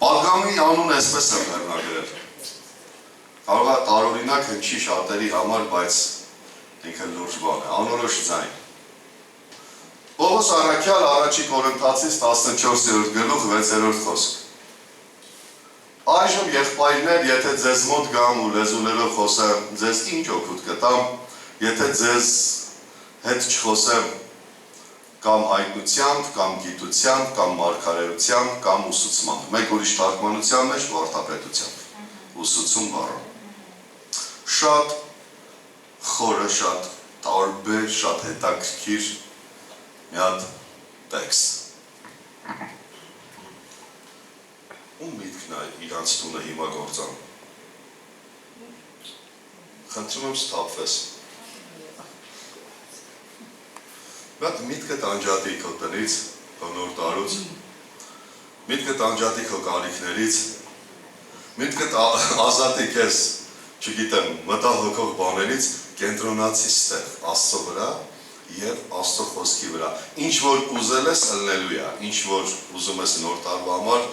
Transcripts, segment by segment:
Պատգամի անուն այսպես եմ վերնագրել։ Կարող է տարօրինակ հնչի շատերի համար, բայց ինքը լուրջ բան է, անորոշ ձայն։ Պողոս Առաքյալ առաջի Կորինթացիս 14-րդ գլուխ 6-րդ խոսք։ Այժմ եղբայրներ, եթե ձեզ մոտ գամ ու լեզուներով խոսեմ, ձեզ ինչ օգուտ կտամ, եթե ձեզ հետ չխոսեմ կամ հայտնությամբ, կամ գիտությամբ, կամ մարգարեությամբ, կամ ուսուցմամբ, մեկ ուրիշ թարգմանության մեջ վարդապետությամբ, ուսուցում բառը։ Շատ խորը, շատ տարբեր, շատ հետաքրքիր մի հատ տեքստ։ Ում միտքն է իրանց տունը հիմա գործան։ Խնդրում եմ սթափվես։ Բայց միտքը տանջատի քո տնից, քո նոր տարուց, միտքը տանջատի քո կարիքներից, միտքը ազատի քեզ, չգիտեմ, մտահոգող բաներից, կենտրոնացի ստեղ, Աստծո վրա և Աստծո խոսքի վրա։ Ինչ որ ուզել ես ըլնելու է, ինչ որ ուզում ես նոր տարվա համար,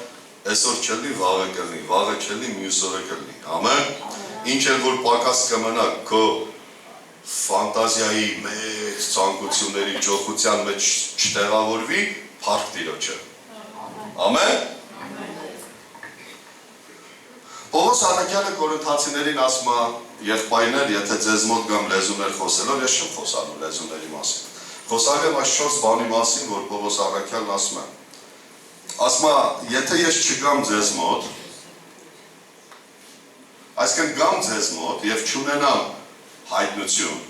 այսօր չլինի, վաղը կլինի, վաղը չլինի, մյուս օրը կլինի։ Ամեն։ Ինչ էլ որ պակաս կմնա քո ֆանտազիայի մեծ ցանկությունների ջոխության մեջ չտեղավորվի, փառք Տիրոջը։ Ամեն։ Պողոս Առաքյալը Կորինթացիներին ասում է, եղբայրներ, եթե ձեզ մոտ գամ լեզուներ խոսելով, ես չեմ խոսալու լեզուների մասին։ Խոսալու եմ այս 4 բանի մասին, որ Պողոս Առաքյալն ասում է։ Ասում է, եթե ես չգամ ձեզ մոտ, այսինքն գամ ձեզ մոտ և չունենամ հայտնություն,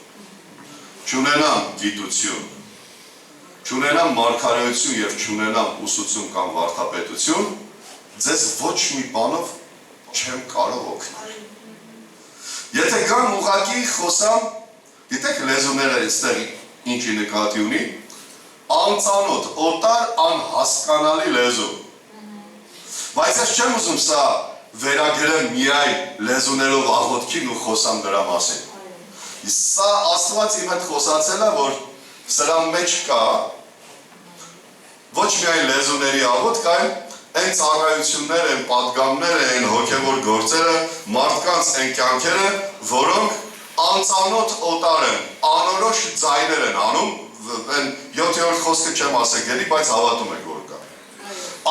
չունենամ գիտություն, չունենամ մարգարեություն և չունենամ ուսուցում կամ վարդապետություն, ձեզ ոչ մի բանով չեմ կարող օգնել։ Եթե գամ ուղղակի խոսամ, գիտեք լեզուները այստեղ ինչի նկատի ունի, անծանոթ, օտար, անհասկանալի լեզու։ Բայց ես չեմ ուզում սա վերագրեմ միայն լեզուներով աղոթքին ու խոսամ դրա մասին։ Սա Աստված իմ հետ խոսացել է, որ սրա մեջ կա ոչ միայն լեզուների աղոթք, այլ այն ծառայությունները, այն պատգամները, այն հոգևոր գործերը, մարդկանց այն կյանքերը, որոնք անծանոթ օտար են, անորոշ ձայներ են անում, 7-րդ խոսքը չեմ ասել գերի, բայց հավատում եք որ կա։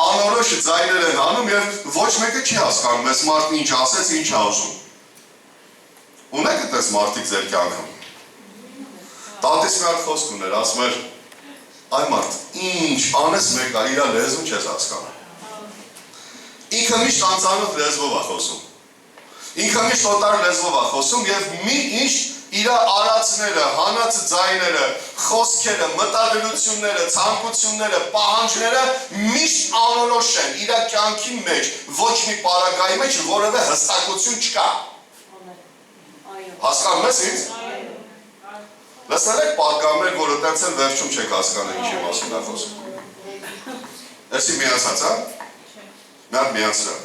Անորոշ ձայներ են անում և ոչ մեկը չի հասկանում, ես մարդն ինչ ասեց, ինչ է ուզում։ Ունեք այդպես մարդիկ ձեր կյանքում։ Տատիս մի հատ խոսք ուներ, ասում էր, այ մարդ, ինչ անես մեկ է, իրա լեզուն չես հասկանում։ Ինքը միշտ անծանոթ լեզվով է խոսում։ Ինքը միշտ օտար լեզվով է խոսում և միշտ իրա արածները, հանած ձայները, խոսքերը, մտադրությունները, ցանկությունները, պահանջները միշտ անորոշ են, իրա կյանքի մեջ, ոչ մի պարագայի մեջ որևէ հստակություն չկա։ Հասկանում ես ինձ։ Լսել եք պատգամներ, որ այդպես են վերջում չեք հասկանում ինչի մասին է խոսում։ Էսի միացած, հա։ Մի հատ միացրա։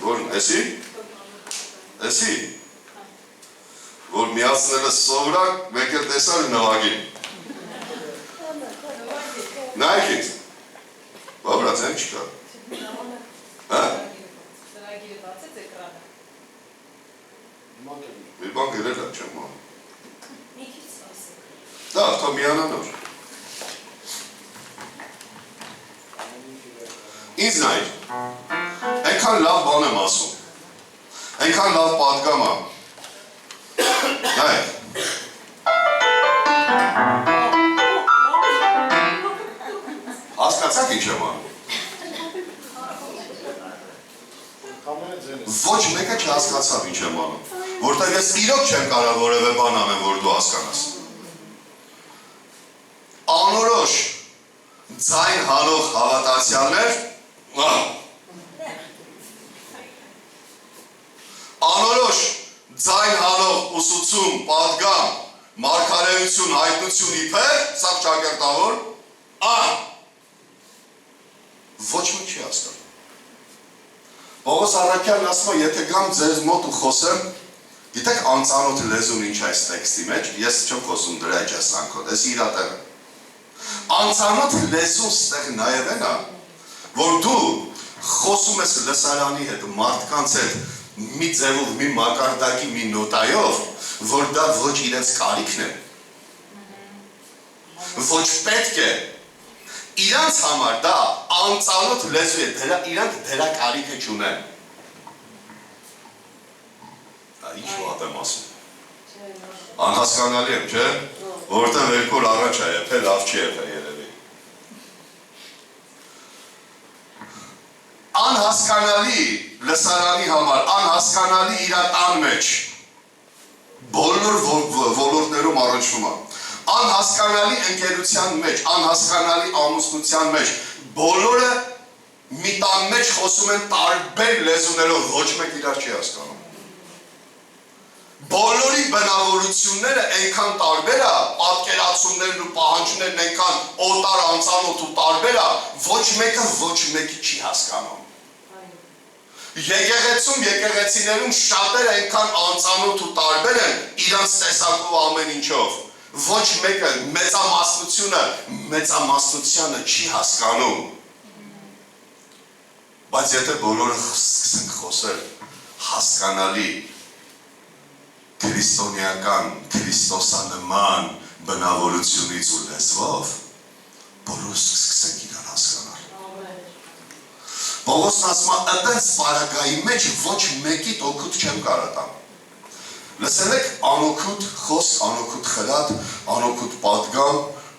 Որն, էսի։ Էսի։ Որ միացնելը սովրակ, մեկ էլ տեսար ու նվագին։ Նայք ինձ։ Բաբրաց, են չկա։ Հա։ Սրագիրը բացեց էկրանը։ Մի բան գրել է, չեմ ման։ Մի քիչ ասեք։ Դա, թո միանանոր։ Ինձ նայր, այնքան լավ բան եմ ասում, այնքան լավ պատգամ եմ, նայր, հասկացաք ինչ եմ անում, ոչ մեկը չհասկացավ ինչ եմ անում, որտեղ ես իրոք չեմ կարող որևէ բան անեմ, որ դու հասկանաս, անորոշ ձայն հանող հավատացյալներ, անորոշ ձայն հանող ուսուցում, պատգամ, մարգարեություն, հայտնություն իբր, սա ճակերտավոր, ոչ մի չի հասկանում։ Պողոս Առաքյալն ասում է, եթե գամ ձեզ մոտ ու խոսեմ, Գիտեք անծանոթ լեզուն ինչ այս տեքստի մեջ, ես չեմ խոսում դրա ջասանքոտ, ես իրատեղ եմ։ Անծանոթ լեզուն ստեղ նաև են, որ դու խոսում ես լսարանի հետ, մարդկանց հետ, մի ձևով, մի մակարդակի, մի նոտայով, որ դա ոչ իրենց կարիքն է, ոչ պետք է, իրանց համար դա անծանոթ լեզու է, իրանք դրա կարիքը չունեն։ Ինչ վատ եմ ասում։ Անհասկանալի եմ, չէ՞, որտեղ երկու օր առաջ է եպել, լավ չի եպել երևի։ Անհասկանալի լսարանի համար, անհասկանալի իր տան մեջ, բոլոր ոլորտներում առնչվում է, անհասկանալի ընկերության մեջ, անհասկանալի ամուսնության մեջ, բոլորը մի տան մեջ խոսում են տարբեր լեզուներով, ոչ մեկ իրար չի հասկանում։ Բոլորի բնավորությունները այնքան տարբեր է, պատկերացումներն ու պահանջներն այնքան օտար անծանոթ ու տարբեր է, ոչ մեկը ոչ մեկի չի հասկանում։ Եկեղեցում, եկեղեցիներում շատերը այնքան անծանոթ ու տարբեր են իրանց տեսակով ամեն ինչով, ոչ մեկը մեծամասնությանը չի հասկանում։ Բայց եթե բոլորը սկսենք խոսել հասկանալի քրիստոնեական, քրիստոսանման բնավորությունից ու լեզվով, բոլորը սկսենք իրար հասկանալ։ Պողոսն ասում է, այդպես պարագայի մեջ ոչ մեկիդ օգուտ չեմ կարող տամ։ Լսել եք անօգուտ խոսք, անօգուտ խրատ, անօգուտ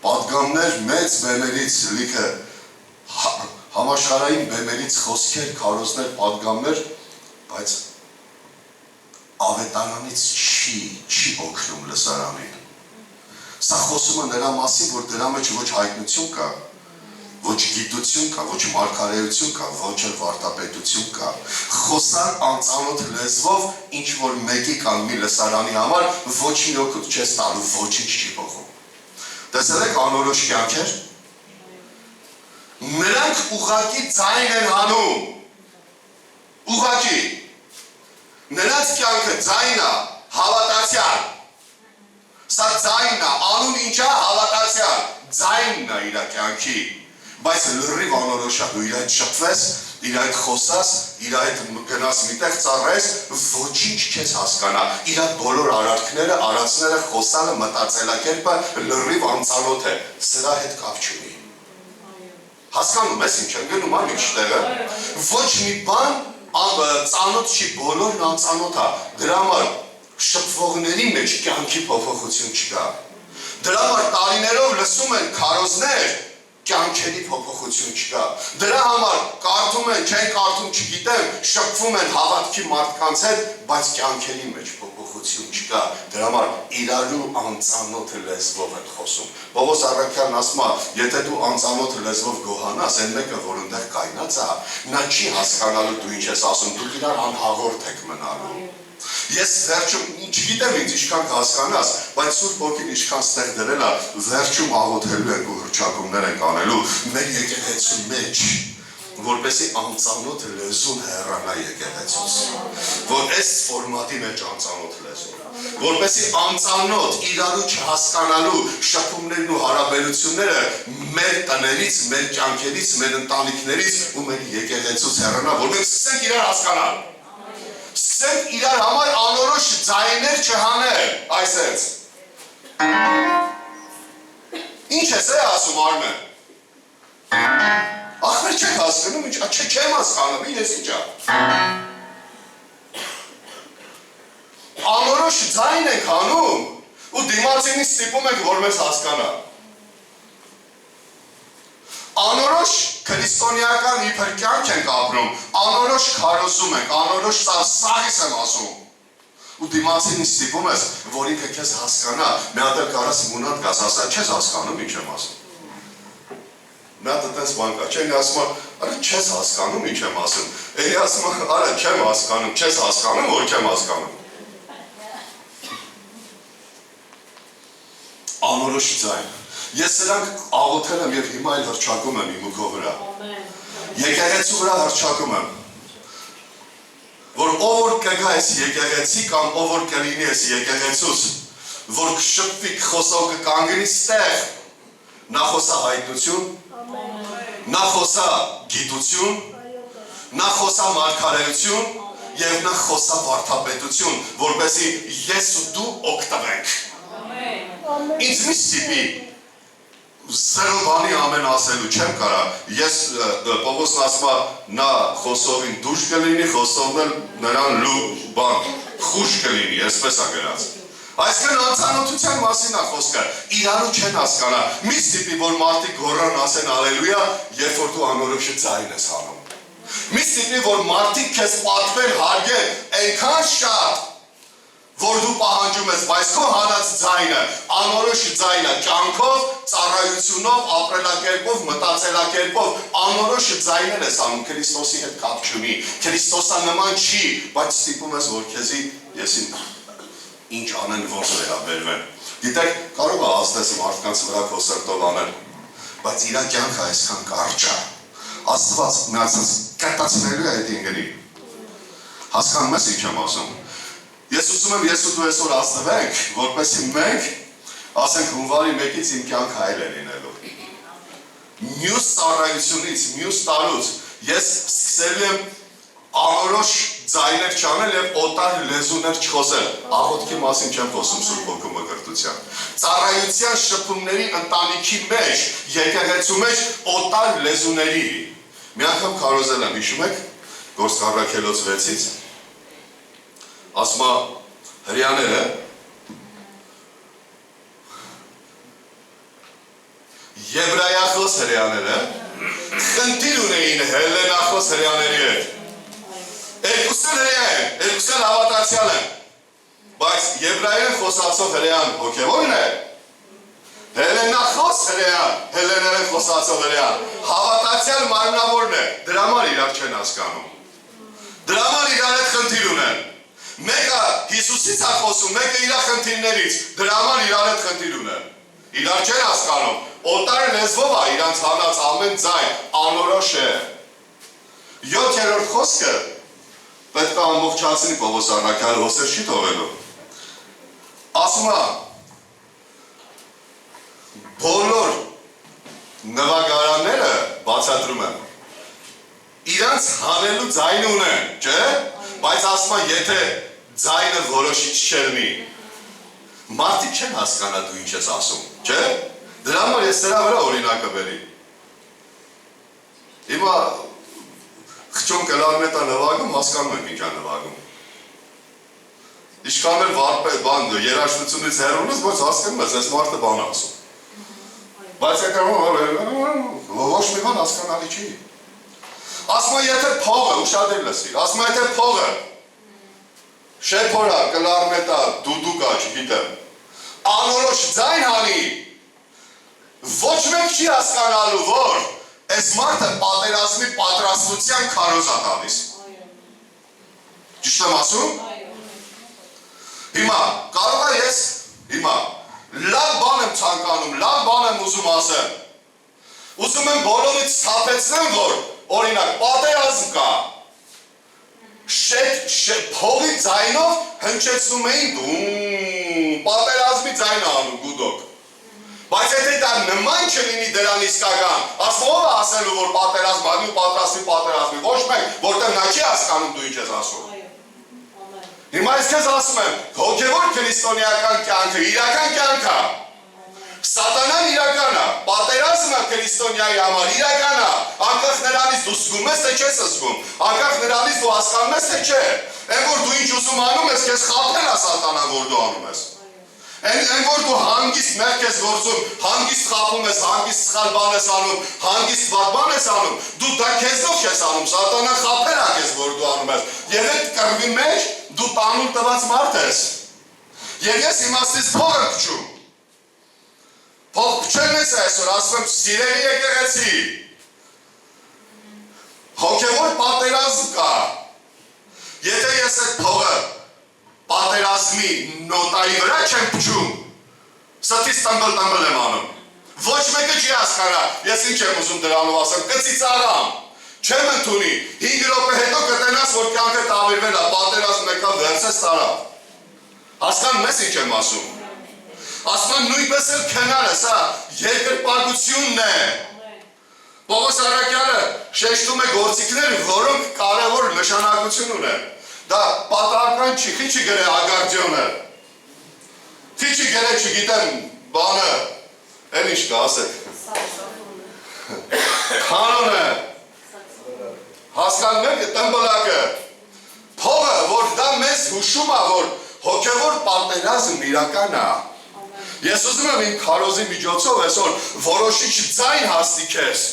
պատգամներ մեծ բեմերից լիքը համաշխարհային բեմերից խոսքեր, քարոզներ, պատգամներ, բայց ավետարանից չի օգնում լսարանին։ Սա խոսում է նրա մասին, որ դրա մեջ ոչ հայտնություն կա, ոչ գիտություն կա, ոչ մարգարեություն կա, ոչ էլ վարդապետություն կա։ Խոսալ անծանոթ լեզվով, ինչ որ մեկի կան մի լսարանի համար, ոչինչ օգուտ չես տալու, ոչինչ չի փոխում։ Տեսել եք անորոշ կյանքեր։ Նրանք ուղղակի ձայն են հանում։ Ուղղակի նրանց կյանքը ձայնա, հավատացյալ, սա ձայնա, անուն ինչա, հավատացյալ, ձայնն է իր կյանքի, բայց լրիվ անորոշա, դու իր այդ շփվես, իր այդ խոսաս, իր այդ գնաս միտեղ ծառայես, ոչինչ չես հասկանա, իր այդ բոլոր արարքները, արածները, խոսալը, մտածելակերպը լրիվ անծանոթ է, սրա հետ կապ չունի։ Հասկանում ես ինչ եմ գնում ամիջ տեղը, ոչ մի բան ծանոթ չի, բոլորն անծանոթ է, դրա համար շփվողների մեջ կյանքի փոփոխություն չկա, դրա համար տարիներով լսում են քարոզներ, կյանքերի փոփոխություն չկա, դրա համար կարդում են, չեն կարդում, չգիտեմ, շփվում են հավատքի մարդկանց հետ, բայց կյանքերի մեջ փոփոխություն չկա, դրա համար իրարու անծանոթ լեզվով են խոսում։ Պողոս առաքյալն ասում է, եթե դու անծանոթ լեզվով գոհանաս, այն մեկը, որ ընդեղ կայնած է, նա չի հասկանալու դու ինչ ես ասում, դուք իրար անհաղորդ եք մնալու։ Ես վերջում, չգիտեմ ինձ ինչքան հասկանաս, բայց Սուրբ Ոգին ինչքան ստեղ դրել է, վերջում աղոթելու ենք ու հռչակումներ ենք անելու մեր եկեղեցու մեջ, որպեսզի անծանոթ լեզուն հեռանա եկեղեցուց, որ այս ֆորմատի մեջ անծանոթ լեզուն, որպեսզի անծանոթ իրարու չհասկանալու շփումներն ու հարաբերությունները մեր տներից, մեր կյանքերից, մեր ընտանիքներից ու մեր եկեղեցուց հեռանա, որպեսզի սկսենք իրար հասկանալ, սկսենք իրար համար անորոշ ձայներ չհանել, այսպես։ Ինչ ես է ասում Արմեն։ Ախր չեք հասկանում, չեմ հասկանում, ես ինչա։ Անորոշ ձայն ենք հանում ու դիմացինի ստիպում ենք, որ մեզ հասկանա։ Անորոշ քրիստոնեական իբր կյանք ենք ապրում, անորոշ քարոզում ենք, անորոշ սաղիս եմ ասում։ Ու դիմացինի ստիպում ես, որ ինքը քեզ հասկանա, մի հատ էլ կարաս մունատ գաս, ասա, չես հասկանում, ինչ եմ ասում։ Մի հատ այդպես բան կա, չէ՞, ասում է, արա չես հասկանում, ինչ եմ ասում։ Էլի ասում է, արա չեմ հասկանում, չես հասկանում, որ չեմ հասկանում։ Անորոշ ձայն։ Ես սրանք աղոթել եմ և հիմա էլ հռչակում եմ իմ ուքո վրա։ Եկեղեցու վրա հռչակում եմ, որ ով որ կգա այս եկեղեցի կամ ով որ կլինի այս եկեղեցուց, որ կշփվի խոսող կկանգնի ստեղ, նա խոսա հայտնություն, նա խոսա գիտություն, նա խոսա մարգարեություն եւ նա խոսա վարդապետություն, որպեսզի ես ու դու օգտվենք։ Ինձ մի ստիպի զերո բանի ամեն ասելու չեմ կարա, ես Պողոսն ասում նա խոսողին դուշ կլինի, խոսողն էլ նրան խուշ կլինի, այսպես է գրած։ Այսինքն անծանոթության մասին է խոսքը, իրարու չեն հասկանա, մի ստիպի, որ մարդիկ գոռան ասեն ալելույա, երբ որ դու անորոշ ձայն ես անում։ Մի ստիպի, որ մարդիկ քեզ պատվեն հարգեն այնքան շատ, որ դու պահանջում ես, բայց քո հանած ձայնը, անորոշ ձայնը, կյանքով, ծառայությունով, ապրելակերպով, մտածելակերպով, անորոշ ձայներ ես անում, Քրիստոսի հետ կապ չունի, Քրիստոսանման չի, բայց ստիպում ես, որ քեզի եսին ինչ անեն, որ վերաբերվեն։ Գիտեք, կարող է ազդես մարդկանց վրա քո սրտով անել, բայց իր կյանքը այսքան կարճ է։ Աստված միացած կատացնելու է այդ ինգրի։ Հասկանում ես ինչ եմ ասում։ Ես ուզում եմ ես ու դու այսօր ազդվենք, որպեսզի մենք ասենք հունվարի 1-ից իմ կյանքը այլ է լինելու։ Մյուս ծառայությունից, մյուս տարուց ես սկսելու եմ անորոշ ձայներ չանել եւ օտար լեզուներ չխոսել։ Աղոթքի մասին չեմ խոսում Սուրբ Հոգու մկրտության։ Ծառայության շփումների ընտանիքի մեջ, եկեղեցու մեջ օտար լեզուների։ Մի անգամ քարոզել եմ, հիշում եք, Գործք Առաքելոց 6-ից։ Ասում է հրյաները եբրայախոս հրյաները խնդիր ունեին հելլենախոս հրյաների հետ։ Երկուսն հրեա են, երկուսն հավատացյալ են, բայց եբրայերեն խոսացող հրեան հոգևորն է, հելլենախոս հրեան, հելլեներեն խոսացող հրեան, հավատացյալ մարմնավորն է, դրա համար իրար չեն հասկանում, դրա համար իրար հետ խնդիր ունեն, մեկը Հիսուսից է խոսում, մեկը իր խնդիրներից, դրա համար իրար հետ խնդիր ունեն, իրար չեն հասկանում, օտար լեզվով է իրանց հանած ամեն ձայն, անորոշ է, 7-րդ խոսքը պետք է ամբողջացնի Պողոս առաքյալը, հոսեր չի թողելու, ասում է, բոլոր նվագարանները բացատրում են, իրանց հանելու ձայն ունեն, չէ, բայց ասում է, եթե ձայնը որոշիչ չերնի, մարդիկ չեն հասկանա դու ինչ ես ասում, չէ, դրա համար ես դրա վրա օրինակը բերի, հիմա խճոն կլարնետա նվագում, հասկանում ենք ինչ է նվագում, Իշքան էլ վարպետ բան երաշտությունից հեռունից, բայց հասկանում ես, այս մարդը բան ասում, բայց ոչ մի բան հասկանալի չի, ասում է եթե փողը, ուշադիր լսիր, ասում է եթե փողը, շեփորա, կլարնետա, դուդուկա, չգիտեմ, անորոշ ձայն հանի, ոչ մեկ չի հասկանալու, որ այս մարդը պատերազմի պատրաստության քարոզ է տալիս։ Ճիշտ եմ ասում։ Հիմա կարող է ես, հիմա լավ բան եմ ցանկանում, լավ բան եմ ուզում ասեմ։ Ուզում եմ բոլորից ցապեցնեմ, որ օրինակ պատերազմ կա։ Փողի ձայնով հնչեցնում էին պատերազմի ձայն անում գուդոկ։ Բայց եթե դա նման չլինի դրան իսկական, ասում ով է ասելու, որ պատերազմի ու պատրաստի, ոչ մեկ, որտեղ նա չի հասկանում դու ինչ ես ասում։ Հիմա ես քեզ ասում եմ, հոգևոր քրիստոնեական կյանքը, իրական կյանք է։ Սատանան իրական է, պատերազմը քրիստոնյայի համար իրական է, անկախ նրանից դու զգում ես, թե չես զգում, անկախ նրանից դու հասկանում ես, թե չէ։ Այն որ դու ինչ ուզում անում ես, քեզ խաբել է սատանան, որ դու անում ես։ Այն որ դու հանգիստ մեղք ես գործում, հանգիստ խաբում ես, հանգիստ սխալ բան ես անում, հանգիստ վատ բան ես անում, դու դա քեզնով չես անում, սատանան խաբել է քեզ, որ դու անում ես։ Եվ այդ կռվի մեջ դու տանուլ տված մարդ ես։ Եվ ես իմաստից փող եմ փչում։ Փող փչեմ ես այսօր, ասում եմ սիրելի եկեղեցի։ Հոգևոր պատերազմ կա։ Եթե ես այդ փողը պատերազմի նոտայի վրա չեմ փչում, ստից տմբլ եմ անում։ Ոչ մեկը չի հասկանա, ես ինչ եմ ուզում դրանով ասեմ, կծիծաղամ։ Չեմ ընդունի, 5 րոպե հետո կտենաս, որ կյանքը տավիրվել է, պատերազմ եկավ, վերցես տարավ։ Հասկանում ես ինչ եմ ասում։ Ասում եմ նույնպես էլ քնարը, սա երկրպագությունն է։ Պողոս Արաքյալը շեշտում է գործիքներ, որոնք կարևոր նշանակություն ունեն։ Դա պատահական չի, քիչի գրե ագարդիոնը։ Քիչի գրե չգիտեմ բանը, էլ ինչ կա ասեք։ Կանոնը։ Հասկանում եք տմբլակը։ Փողը, որ դա մեզ հուշում է, որ հոգևոր պատերազմն իրական է։ Ես ուզում եմ իմ քարոզի միջոցով այսօր որոշիչ ձայն հասնի քեզ։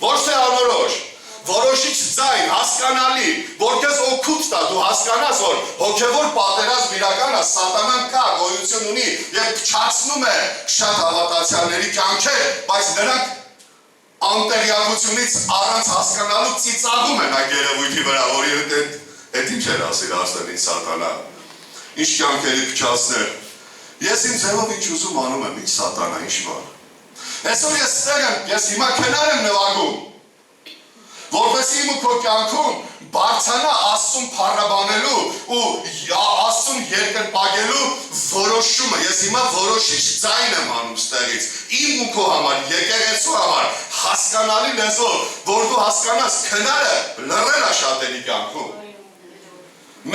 Ոչ թե անորոշ, որոշիչ ձայն, հասկանալի, որ քեզ օգուտ տա, դու հասկանաս, որ հոգևոր պատերազմ իրական է, սատանան կա, գոյություն ունի եւ փչացնում է շատ հավատացյալների կյանքեր, բայց նրանք անտեղյակությունից առանց հասկանալու ծիծաղում են այդ երևույթի վրա, որի հետ ինչ էր ասել Արսենին սատանա։ Ինչ կյանքերի փչացներ։ Ես իմ ձևով ինչ ուզում անում եմ, ինչ սատանա, ինչ բան։ Այսօր ես ստեղ եմ, ես հիմա քնար եմ նվագում, որպեսզի իմ ու քո կյանքում բարձրանա Աստծուն փառաբանելու ու Աստծուն երկրպագելու որոշումը։ Ես հիմա որոշիչ ձայն եմ անում ստեղից, իմ ու քո համար, եկեղեցու համար, հասկանալի լեզվով, որ դու հասկանաս քնարը լռել է շատերի կյանքում։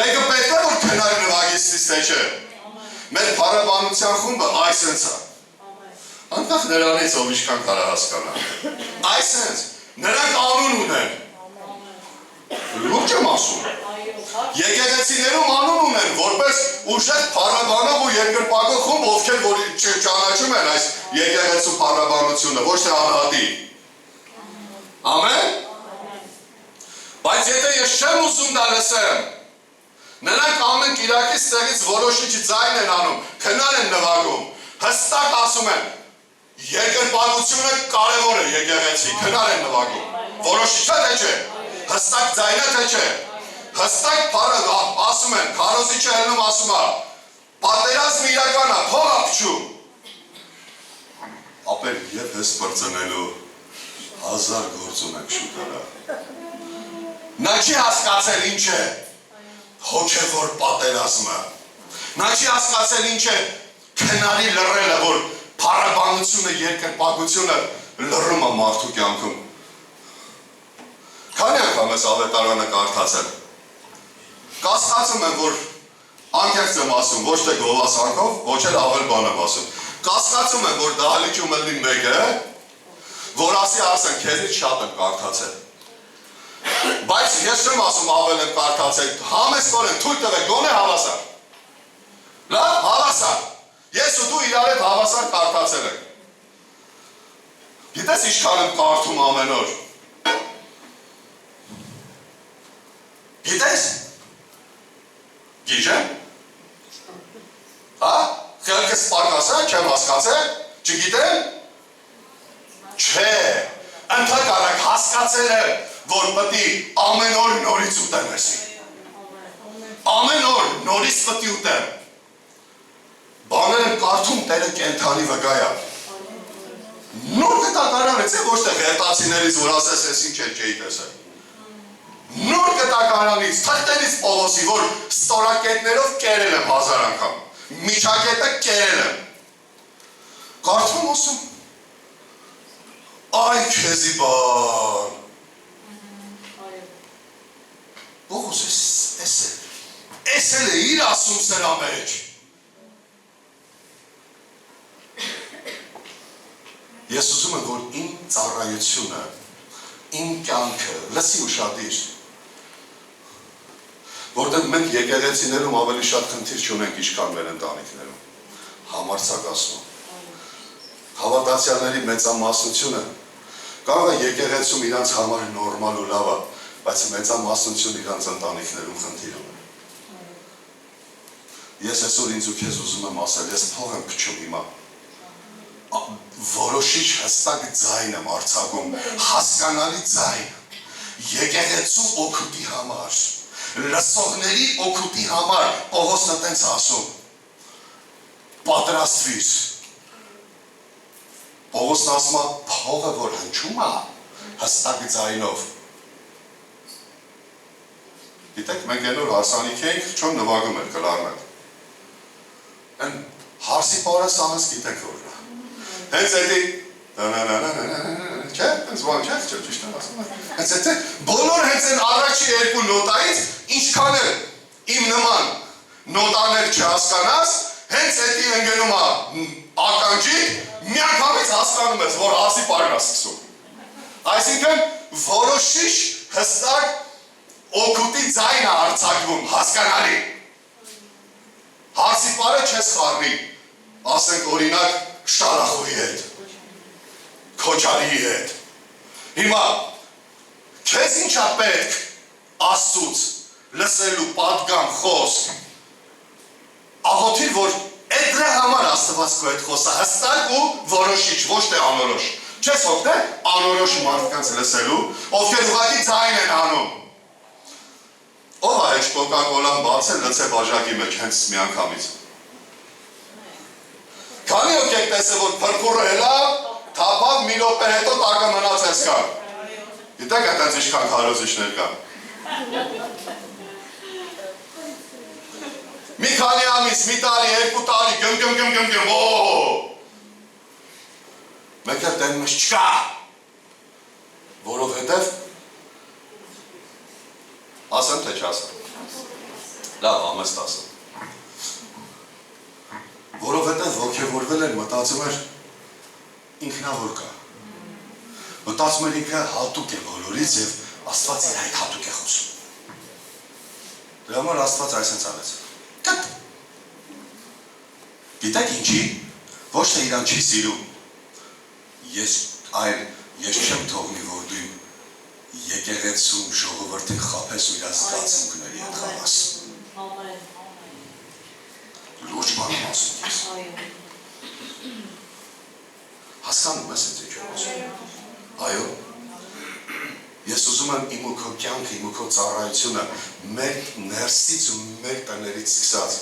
Մեկը պետք է որ քնարը նվագիստից թե չէ։ Մեր փառաբանության խումբը այսենց է։ Անկախ նրանից ով ինչքան կարա հասկանա։ Այսենց, նրանք անուն ունեն։ Լուրջ եմ ասում։ Եկեղեցիներում անուն ունեն, որպես ուժեղ փառաբանող ու երկրպագող խումբ, ովքեր որ ճանաչում են այս եկեղեցու փառաբանությունը, ոչ թե անհատի։ Ամեն։ Բայց եթե ես չեմ ուզում դա լսեմ, նրանք ամեն կիրակի ստեղից որոշիչ ձայն են անում, քնար են նվագում, հստակ ասում են, երկրպագությունը կարևոր է եկեղեցի, քնար են նվագում, որոշիչ է թե չէ, հստակ ձայնը թե չէ, հստակ ասում են, քարոզիչը հելնում ասում է, պատերազմը իրական է, փող է փչում։ Ապեր եվ ես պրծնելու 1000 գործ ունենք շուտարա։ Նա չի հասկացել ինչ է հոգևոր պատերազմը։ Նա չի հասկացել ինչ է քնարի լռելը, որ փառաբանությունը, երկրպագությունը լռում է մարդու կյանքում։ Քանի անգամ ես ավետարանը կարդացել։ Կասկածում եմ, որ անկեղծ եմ ասում, ոչ թե գովասանքով, ոչ էլ ավել բան եմ ասում։ Կասկածում եմ, որ դահլիճում ելնի մեկը, որ ասի Արսեն, քեզից շատ եմ կարդացել։ Բայց ես չեմ ասում ավել եմ կարդացել, համեստորեն թույլ տվեք, գոնե հավասար։ Լավ, հավասար։ Ես ու դու իրար հետ հավասար կարդացել ենք։ Գիտես ինչքան եմ կարդում ամեն օր։ Գիտես։ Գիժեմ։ Հա, խելքս պարկասը, չեմ հասկացել, չգիտեմ։ Չէ, ընդհակառակ հասկացել եմ, որ պետք է ամեն օր նորից ուտեմ էսի։ Ամեն օր նորից պետք է ուտեմ։ Բաներ եմ կարդում Տերը կենթանի վկայա։ Նոր կտակարանից է, ոչ թե ղերտացիներից, որ ասես ես ինչ էլ չէի տեսել։ Նոր կտակարանից, թղթերից Պողոսի, որ ստորակետներով կերել եմ 1000 անգամ։ Միջակետը կերել եմ։ Կարդում ասում, այ քեզի բան։ Պողոս էս էլ է իր ասում սրա մեջ։ Ես ուզում եմ, որ իմ ծառայությունը, իմ կյանքը, լսի ուշադիր, որտեղ մենք եկեղեցիներում ավելի շատ խնդիր չունենք, ինչքան մեր ընտանիքներում, համարձակ ասում։ Հավատացյալների մեծամասնությունը կարող է եկեղեցում իրանց համար նորմալ ու լավ է, բայց մեծամասնություն իրանց ընտանիքներում խնդիր ունեն։ Ես այսօր ինձ ու քեզ ուզում եմ ասել, ես փող եմ փչում հիմա։ Որոշիչ հստակ ձայն եմ արձակում, հասկանալի ձայն, եկեղեցու օգուտի համար, լսողների օգուտի համար, Պողոսն տենց ասում, պատրաստվիր։ Պողոսն ասում է, փողը որ հնչում է, հստակ ձայնով, Գիտեք, մենք այն որ հարսանիք էինք, չոն նվագում էր կլարնետ։ Այն հարսի պարը սանս գիտեք որն է։ Հենց էդի չէ, հենց բան չէ, ճիշտ եմ ասում եմ։ Հենց էդի բոլոր հենց այն առաջի երկու նոտայից ինչքան էլ իմ նման նոտաներ չհասկանաս, հենց էդի ընկնում է ականջի, միանգամից հասկանում ես, որ հարսի պարն է սկսում։ Այսինքն որոշիչ հստակ օգուտի ձայն է արձակվում, հասկանալի։ Հարսի պարը չես խառնի, ասենք օրինակ շարախուի հետ, քոչարի հետ։ Հիմա, քեզ ինչա պետք Աստծուց լսելու պատգամ խոսք, աղոթիր, որ այդ դրա համար Աստված քո հետ խոսա, հստակ ու որոշիչ, ոչ թե անորոշ։ Չես օգնել անորոշ մարդկանց լսելու, ովքեր ուղղակի ձայն են անում։ Ով է հեչ կոկա-կոլան բացել լցե բաժակի մեջ հենց միանգամից։ Քանի ոգեք տեսել, որ փրփուրը հելա, թափավ մի րոպե հետո տակը մնացած կա։ Գիտեք այդպես ինչքան քարոզիչներ կան։ Մի քանի ամիս, մի տարի, երկու տարի, գմ, մեկ էլ տենում ես չկա, որովհետև ասեմ թե չասեմ, լավ ամեստ ասեմ, որովհետև ոգևորվել են մտածում էր ինքնավոր կա, մտածում էր ինքը հատուկ է բոլորից և Աստված իր այդ հատուկ է խոսում, դրա համար Աստված այսենց անեց, կտ, գիտեք ինչի, ոչ թե իրան չի սիրում, ես չեմ թողնի, որ դու եկեղեցում ժողովրդին խաբես ու իր զգացմունքների հետ խաղաս։ Լուրջ բան եմ ասում ես։ Հասկանում ես այդ ինչ եմ ասում։ Այո։ Ես ուզում եմ իմ ու քո կյանքը, իմ ու քո ծառայությունը մեր ներսից ու մեր տներից սկսած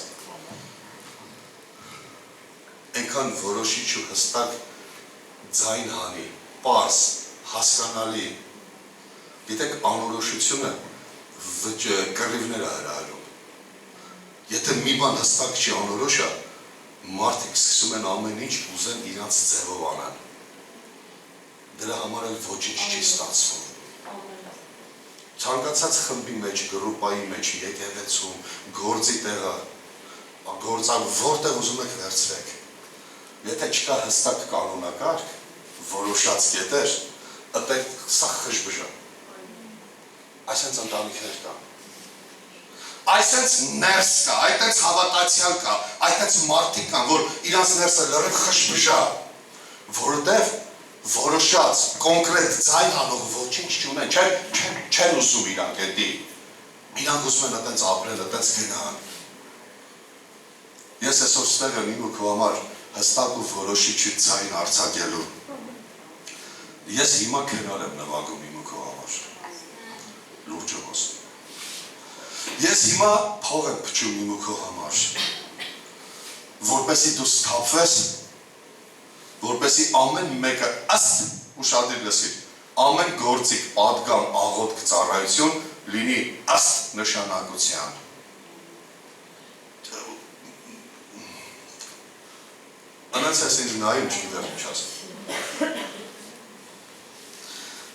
այնքան որոշիչ ու հստակ ձայն հանի, պարզ, հասկանալի, գիտեք անորոշությունը կռիվներ է հրահրում, եթե մի բան հստակ չի անորոշ է, մարդիկ սկսում են ամեն ինչ ուզեն իրանց ձևով անան, դրա համար էլ ոչինչ չի ստացվում, ցանկացած խմբի մեջ, գրուպայի մեջ, եկեղեցում, գործի տեղը, գործավ որտեղ ուզում եք վերցրեք, եթե չկա հստակ կանոնակարգ, որոշած կետեր, ըտեք սա խժբժա, այսենց ընտանիքներ կա, այսենց ներս կա, այդենց հավատացյալ կա, այդենց մարդիկ կան, որ իրանց ներսը լրիվ խժբժա, որովհետև որոշած, կոնկրետ ձայն անող ոչինչ չունեն, չեն ուզում իրանք էդի, իրանք ուզում են այդենց ապրել, այդենց գնան, ես այսօր ստեղ եմ իմ ու քո համար հստակ ու որոշիչ ձայն արձակելու, ես հիմա քնար եմ նվագում իմ ու քո համար, լուրջ եմ ասում, ես հիմա փող եմ փչում իմ ու քո համար, որպեսի դու սթափվես, որպեսի ամեն մեկը ըստ ուշադիր լսիր, ամեն գործիք, պատգամ, աղոթք, ծառայություն լինի ըստ նշանակության։ Անց ես ինձ նայում չգիտեմ ինչ ասեմ։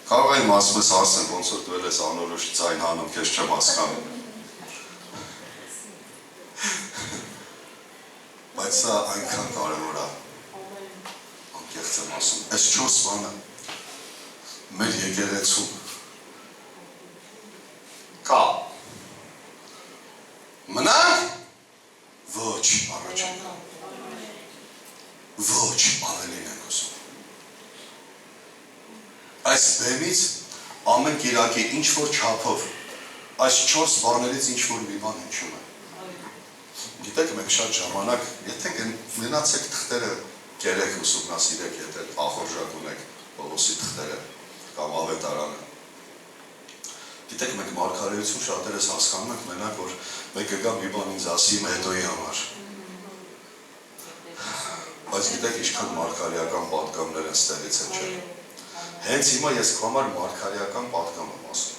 Կարող եմ ասում ես Արսեն, ոնց որ դու ես անորոշ ձայն հանում, քեզ չեմ հասկանում։ Բայց սա այնքան կարևոր է։ Անկեղծ եմ ասում, այս 4 բանը մեր եկեղեցում կա։ Մնանք ոչ առաջին։ Ոչ ավելին ենք ուզում։ Այս բեմից ամեն կիրակի ինչ-որ չափով այս 4 բաներից ինչ-որ մի բան հնչում է։ Գիտեք, մենք շատ ժամանակ, եթե գնացեք թղթերը կերեք ուսումնասիրեք, եթե ախորժակ ունեք Պողոսի թղթերը կամ ավետարանը։ Գիտեք, մենք մարգարեություն շատերս հասկանում ենք մենակ, որ մեկը գա մի բան ինձ ասի իմ հետոյի համար։ Բայց գիտեք, ինչքան մարգարեական պատգամներ են ստեղից են չէ։ Հենց հիմա ես քո համար մարգարեական պատգամ եմ ասում։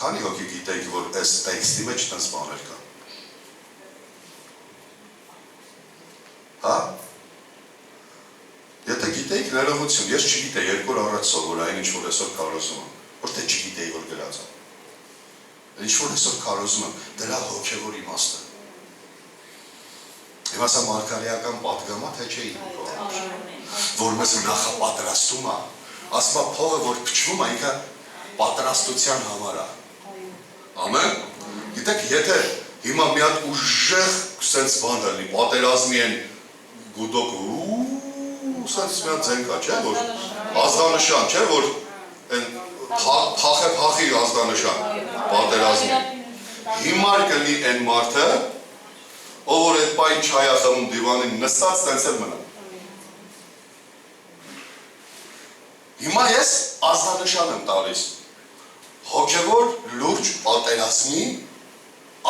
Քանի հոգի գիտեք, որ այս տեքստի մեջ տենց բաներ կա։ Հա? Եթե գիտեիք ներողություն, ես չգիտեի, 2 օր առաջ սովորային ինչ-որ այսօր կարոզում եմ, ոչ թե չգիտեի, որ գրած եմ։ Ինչ-որ այսօր կարոզում եմ, դրա հոգևոր իմաստը։ Եվ ասա մարգարեական պատգամա, թե չէի որ մեզ նախապատրաստում է, ասում է փողը, որ փչվում է, ինքը պատրաստության համար է։ Ամեն։ Գիտեք, եթե հիմա մի հատ ուժեղ սենց բան լինի, պատերազմի են գուդոկ սենց մի հատ ձեն կա, չէ, որ ազդանշան, չէ, որ փախի ազդանշան, պատերազմի։ Հիմար կլի են մարդը, ով որ այդ պայն չայա խմում դիվանին նստած, տենց էլ մնա։ Հիմա ես ազդանշան եմ տալիս, հոգևոր լուրջ պատերազմի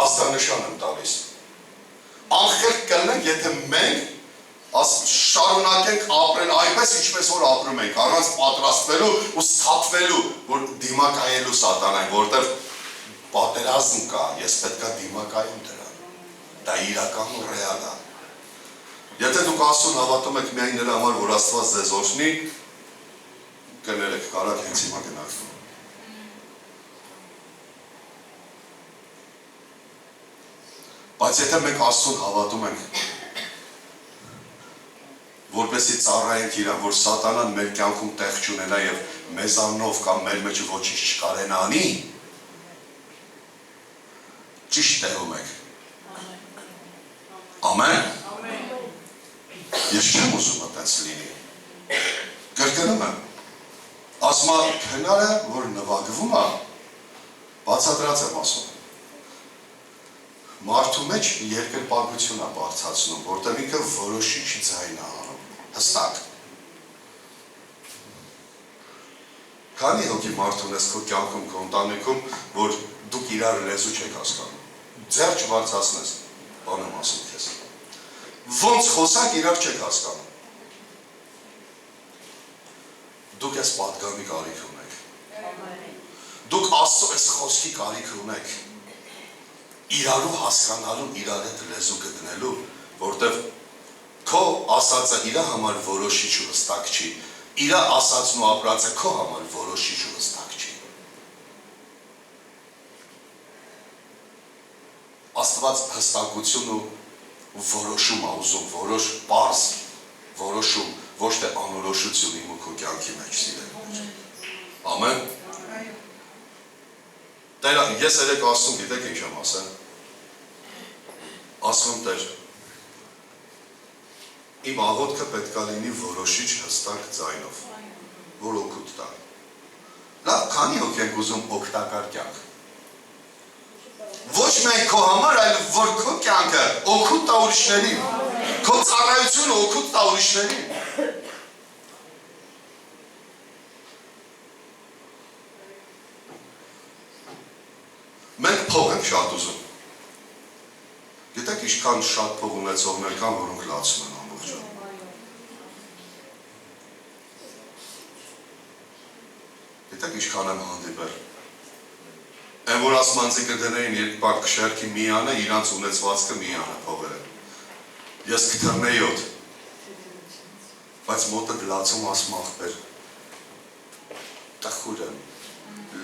ազդանշան եմ տալիս։ Անխելք կլնենք, եթե մենք շարունակենք ապրել այնպես, ինչպես որ ապրում ենք, առանց պատրաստվելու ու սթափվելու, որ դիմակայելու սատանային, որտեղ պատերազմ կա, ես պետք է դիմակայում դրան։ Դա իրական ու ռեալ է։ Եթե դուք Աստծուն հավատում եք միայն նրա համար, որ Աստված ձեզ օրհնի, կներեք, կարաք հենց հիմա գնաք։ Բայց եթե մենք Աստծուն հավատում ենք, որպեսզի ծառայենք իրան, որ սատանան մեր կյանքում տեղ չունենա եւ մեզանով կամ մեր մեջ ոչինչ չկարենա անի, ճիշտ տեղում եք։ Ամեն։ Ես չեմ ուզում այդպես լինի։ Կրկնում եմ, ասում է քնարը, որ նվագվում է, բացատրած եմ ասում։ Մարդու մեջ երկրպագություն է բարձրացնում, որտեղ ինքը որոշիչ ձայն է անում, հստակ։ Քանի հոգի մարդ ունես քո կյանքում, քո ընտանիքում, որ դուք իրար լեզու չեք հասկանում։ Ձեռ չբարձրացնես, բան եմ ասում քեզ։ Ոնց խոսակ իրար չեք հասկանում։ Դուք այս պատգամի կարիք ունեք։ Դուք Աստծո այս խոսքի կարիք ունեք։ Իրարու հասկանալու, իրար հետ լեզու գտնելու, որտև քո ասածը իրա համար որոշիչ ու հստակ չի, իրա ասածն ու ապրածը քո համար որոշիչ ու հստակ չի։ Աստված հստակություն ու որոշում է ուզում, որոշ պարզ որոշում, ոչ թե անորոշություն իմ ու քո կյանքի մեջ սիրելու մեջ։ Ամեն։ Տեր, ես երեք ասում, գիտեք ինչ եմ ասել։ Ասում Տեր, իմ աղոթքը պետք է լինի որոշիչ հստակ ձայնով, որ օգուտ տա։ Լավ, քանի հոգի ենք ուզում օգտակար կյանք։ Ոչ միայն քո համար, այլ որ քո կյանքը օգուտ տա ուրիշներին, քո ծառայությունը օգուտ տա ուրիշներին։ Մենք փող ենք շատ ուզում։ Գիտեք ինչքան շատ փող ունեցողներ կան, որոնք լացում են ամբողջը։ Գիտեք ինչքան եմ հանդիպել։ Այն որ ասմանցի կդնեին երկու բակ քշերքի միանը, իրանց ունեցվածքը միանը փողերը։ Ես կթռնեի 7։ Բայց մոտը գլացում ասում ախպեր։ Տխուր եմ,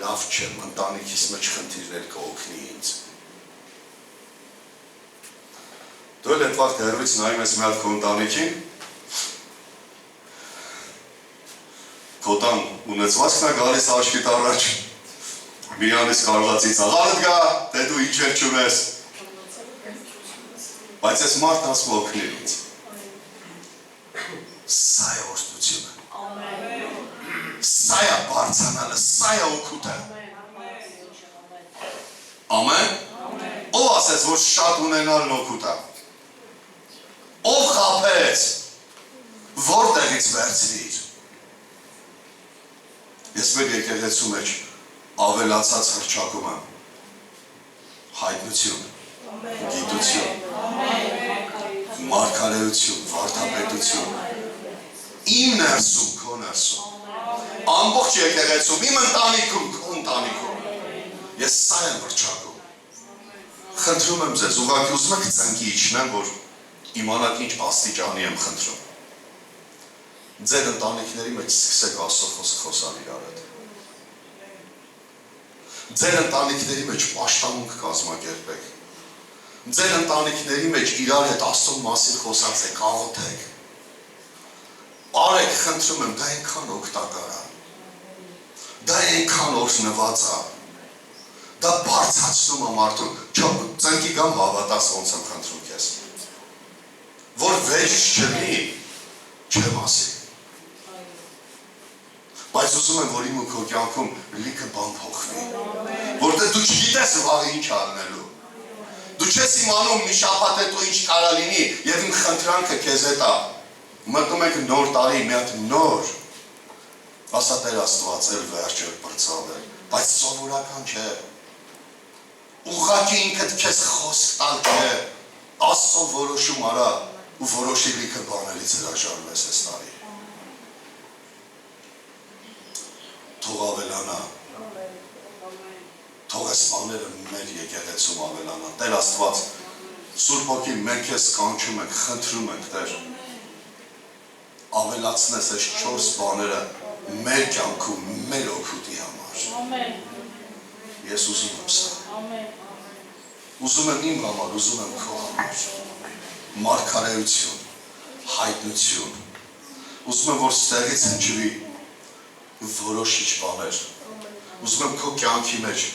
լավ չեմ, ընտանիքիս մեջ խնդիրներ կօգնի ինձ։ Դու էլ այդ վաղ հեռվից նայում ես մի հատ քո ընտանիքին, քո տան ունեցվածքն է գալիս հաշվիդ առաջ, միանից կարողացից աղալդ գա, դե դու ինչ էլ չունես, բայց ես մարդ ասում օգնիր ինձ։ Սա է օրհնությունը, սա է բարձրանալը, սա է օգուտը։ Ամեն։ Ով ասեց, որ շատ ունենալն օգուտ է։ Ով խաբեց, որտեղից վերցրիր։ Ես մեր եկեղեցու մեջ ավելացած հռչակում եմ հայտնություն, գիտություն, մարգարեություն, վարդապետություն, իմ ներսում, քո ներսում, ամբողջ եկեղեցում, իմ ընտանիքում, քո ընտանիքում, Ես սա եմ վրճակում։ Խնդրում եմ ձեզ, ուղղակի ուզում եք ծնկի իջնեմ, որ իմանաք ինչ աստիճանի եմ խնդրում։ Ձեր ընտանիքների մեջ սկսեք Աստծո խոսքը խոսալ իրար հետ։ Ձեր ընտանիքների մեջ պաշտամունք կազմակերպեք։ Ձեր ընտանիքների մեջ իրար հետ Աստծո մասին խոսացեք, աղոթեք։ Արեք, խնդրում եմ, դա այնքան օգտակար է։ Դա այնքան օրհնված է։ Դա բարձրացնում է մարդուն։ Ծնկի գամ հավատաս ոնց եմ խնդրում քեզ։ Որ վեճ չլինի, չեմ ասի։ Բայց ուզում եմ, որ իմ ու քո կյանքում լիքը բան փոխվի։ Որտեղ դու չգիտես վաղը ինչ անելու։ Դու չես իմանում մի շաբաթ հետո ինչ կարա լինի, եւ իմ խնդրանքը քեզ հետ է։ Մտնում եք նոր տարի, մի հատ նոր։ Ասա Տեր Աստված, էլ վերջ էր բրծավել, բայց սովորական չէ։ Ուղղակի ինքդ քեզ խոսք տալ չէ։ Աստծո որոշում արա ու որոշի լիքը բաներից հրաժարվես այս տարի։ Թող ավելանա։ Թող այս բաները մեր եկեղեցում ավելանա։ Տեր Աստված, Սուրբ Հոգի, մենք քեզ կանչում ենք, խնդրում ենք, Տեր, ավելացնես այս 4 բաները մեր կյանքում, մեր օգուտի համար։ Ես ուզում եմ սա։ Ուզում եմ իմ համար, ուզում եմ քո համար։ Մարգարեություն, հայտնություն։ Ուզում եմ, որ ստեղից հնչվի որոշիչ բաներ։ Ուզում եմ քո կյանքի մեջ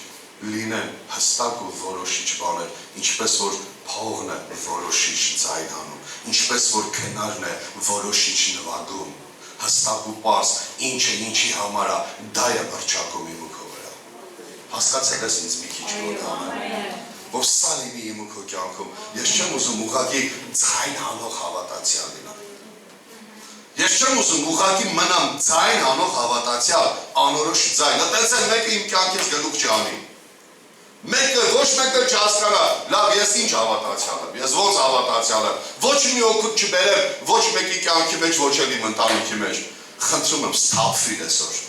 լինեն հստակ ու որոշիչ բաներ, ինչպես որ փողն է որոշիչ ձայն անում, ինչպես որ քնարն է որոշիչ նվագում, հստակ ու պարզ, ինչը ինչի համար է, դա է վրճակում իմ ու քո վրա։ Հասկացեք ես ինձ մի քիչ գոհ որ սա լինի իմ ու քո կյանքում։ Ես չեմ ուզում ուղղակի ձայն անող հավատացյալ լինեմ։ Ես չեմ ուզում ուղղակի մնամ ձայն անող հավատացյալ, անորոշ ձայն։ Այդպես էլ մեկը իմ կյանքից գլուխ չանի։ Մեկը ոչ մեկը չհասկանա, լավ, ես ինչ հավատացյալ եմ, ես ոնց հավատացյալ եմ, ոչ մի օգուտ չբերեմ, ոչ մեկի կյանքի մեջ, ոչ էլ իմ ընտանիքի մեջ։ Խնդրում եմ, սթափվիր այսօր։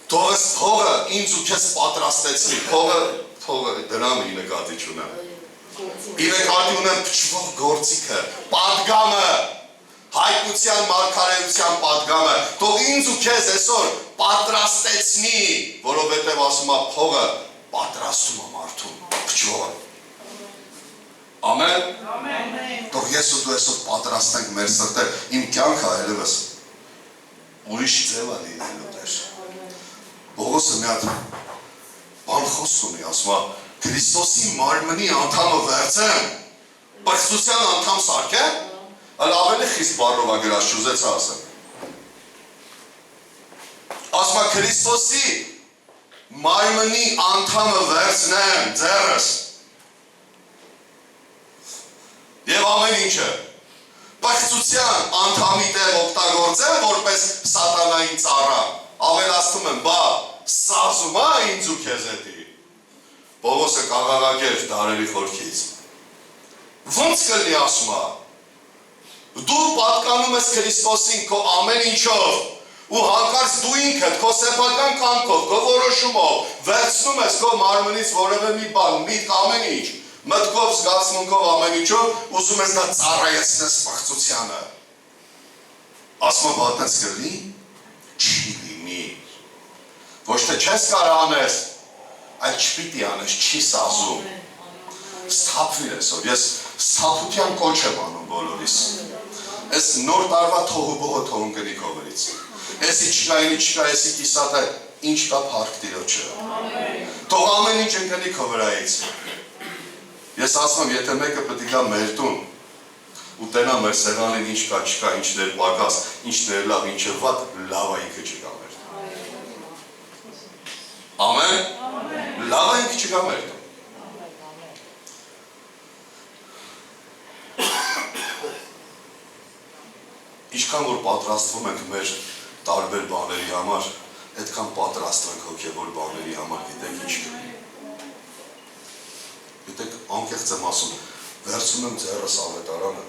Թող այս փողը ինձ ու քեզ պատրաստեցնի, փողը դրամ ի նկատի չունեմ։ Ի նկատի ունեմ փչվող գործիքը, պատգամը, հայտնության մարգարեության պատգամը, թող ինձ ու քեզ այսօր պատրաստեցնի, որովհետև ասում է փողը պատրաստում է մարդուն, փչվողը։ Ամեն։ Թող ես ու դու այսօր պատրաստենք մեր սրտը, իմ կյանքը այլևս ուրիշ ձև է լինելու Տեր։ Պողոսը մի հատ բան խոսք ունի, ասում է Քրիստոսի մարմնի անդամը վերցեմ, պղծության անդամ սարքեմ, այլ ավելի խիստ բառով է գրած, չուզեցա ասեմ։ Ասում է Քրիստոսի մարմնի անդամը վերցնեմ ձեռս եւ ամեն ինչը պղծության անդամի տեղ օգտագործեմ որպես սատանային ծառա, ավելացնում եմ, բա սազում է ինձ ու քեզ հետի։ Պողոսը կաղաղակեր դարերի խորքից։ Ոնց կլինի ասում է։ Դու պատկանում ես Քրիստոսին քո ամեն ինչով ու հանկարծ դու ինքդ քո սեփական կամքով, քո որոշումով վերցնում ես քո մարմնից որևէ մի բան, միտք ամեն ինչ, մտքով, զգացմունքով ամեն ինչով ուզում ես դա ծառայեցնես պղծությանը։ Ասում եմ, բատնես կլինի, չի լինի։ Ոչ թե չես կարող անես, այլ չպիտի անես, չի սազում։ Սթափվիր այսօր, ես սթափության կոչ եմ անում բոլորիս։ Այս նոր տարվա թողուբողը թողուն կնի կովերից։ Էսի չկա, էսի կիսատ է, ինչ կա փառք Տիրոջը։ Թող ամեն ինչ ընկնի քո վրայից։ Ես ասում եմ, եթե մեկը պետք է գա մեր տուն ու տենա մեր սեղանին ինչ կա, չկա, ինչներ պակաս, ինչներ լավ, ինչը վատ, լավ է ինքը չկա մեր տուն։ Ամեն։ Լավ է ինքը չկա մեր տուն։ Ինչքան որ պատրաստվում ենք մեր տարբեր բաների համար, այդքան պատրաստվենք հոգևոր բաների համար, գիտեք ինչ կլինի։ Գիտեք, անկեղծ եմ ասում, վերցում եմ ձեռս ավետարանը,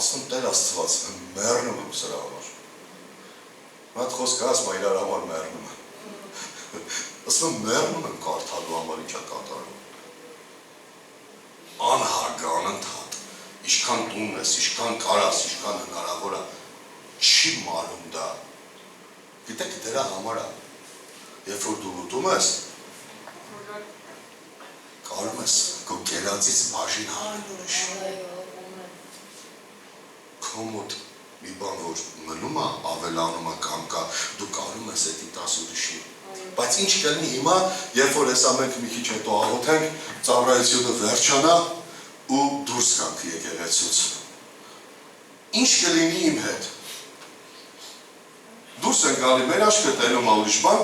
ասում Տեր Աստված, մեռնում եմ սրա համար։ Մի հատ խոսք ասում, իրար համար մեռնում եմ։ ասում մեռնում եմ կարդալու համար ինչա կատարում։ Անհարգան ընդհատ, ինչքան տուն ես, ինչքան կարաս, ինչքան հնարավոր է, չի մարում դա։ Գիտեք դրա համար է, երբ որ դու ուտում ես, կարում ես քո կերածից բաժին հանել ուրիշ։ Քո մոտ մի բան որ մնում է, ավելանում է կամ կա, դու կարում ես էդի տաս ուրիշի։ Բայց ինչ կլինի հիմա, երբ որ հեսա մենք մի քիչ հետո աղոթենք, ծառայությունը վերջանա ու դուրս գանք եկեղեցուց։ Ինչ կլինի իմ հետ։ Դուրս են գալի, մեր աչքը տենում է ուրիշ բան,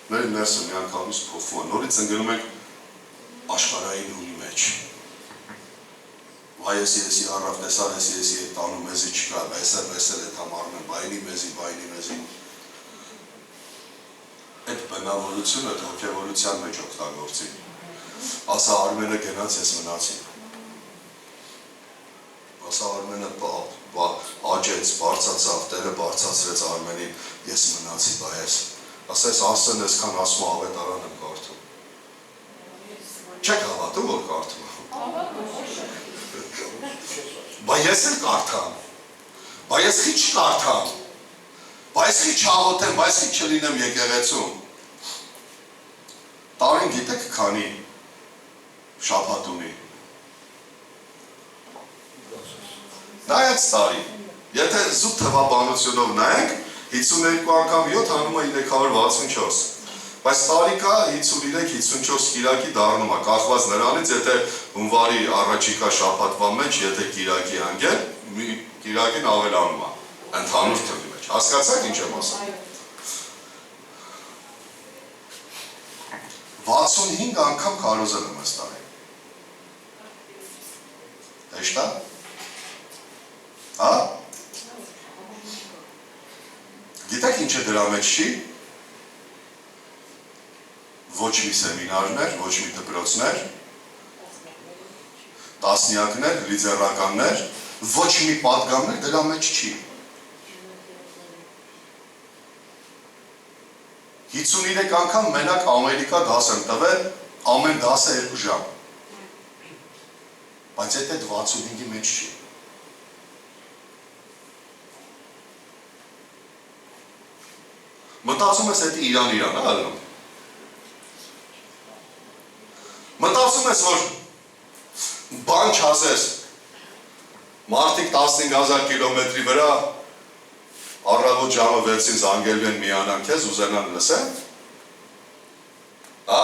մեր ներսը մի անգամից փոխվում է, նորից ընկնում ենք աշխարհային հունի մեջ։ Վայ ես առավ տեսար ես տանում մեզի չկա, վեսել է համարում եմ, բայնի մեզի։ Այդ բնավորությունը հոգևորության մեջ օգտագործի։ Ասա Արմենը գնաց, ես մնացի։ Ասա Արմենը աճեց, բարձացավ, Տերը բարձացրեց Արմենին, ես մնացի, բայ ես։ Ասա ես Արսեն այսքան ասում ավետարան եմ կարդում։ Չեք հավատում, որ կարդում եմ։ Բայ ես էլ կարդամ, բայ ես խիչ կարդամ, բայ ես խիչ աղոթեմ, բայ ես խիչ չլինեմ եկեղեցում։ Տարին գիտեք քանի շաբաթ ունի։ Նայած տարի, եթե զուտ թվաբանությունով նայենք, 52 անգամ 7 հանում է 364, բայց տարի կա 53-54 կիրակի դառնում է, կախված նրանից, եթե հունվարի առաջիկա շաբաթվա մեջ, եթե կիրակի անգել, կիրակին ավելանում է, ընդհանուր թվի մեջ, հասկացաք ինչ եմ ասում։ 65 անգամ քարոզել եմ այս տարի։ Հեշտ է։ Հա։ Գիտեք ինչ է դրա մեջ չի։ Ոչ մի սեմինարներ, ոչ մի դպրոցներ, տասնյակներ, լիդերականներ, ոչ մի պատգամներ դրա մեջ չի։ 53 անգամ մենակ Ամերիկա դաս եմ տվել, ամեն դասը 2 ժամ։ Բայց այդ 65-ի մեջ չի։ Մտածում ես այդ Իրան, ալնում։ Մտածում ես, որ բան չասես, մարդիկ 15,000 կիլոմետրի վրա առավոտ ժամը 6-ին զանգելու են միանան քեզ, ուզենան լսեն։ Հա?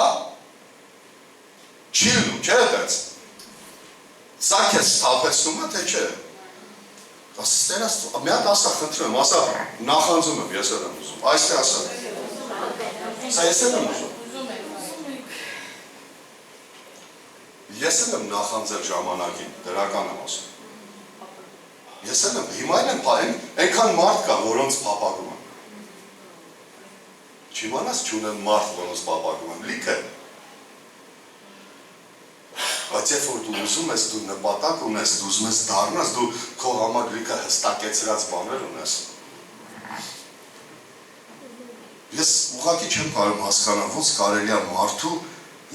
Չի լինում, չէ՞ այդպես։ Սա քեզ սթափեցնում է, թե չէ։ Ասես տերաս, մի հատ ասա, խնդրում եմ, ասա, նախանձում եմ, ես էլ եմ ուզում, այստեղ ասա։ Սա ես էլ եմ ուզում։ Ես էլ եմ նախանձել ժամանակին, դրական եմ ասում։ Ես էլ եմ, հիմա էլ եմ, այնքան մարդ կա, որոնց փափագում եմ։ Չիմանաս չունեմ մարդ, որոնց փափագում եմ, լիքը։ Բայց երբ որ դու ուզում ես, դու նպատակ ունես, դու ուզում ես դառնաս, դու քո համար լիքը հստակեցրած բաներ ունես։ Ես ուղղակի չեմ կարող հասկանալ, ոնց կարելի է մարդու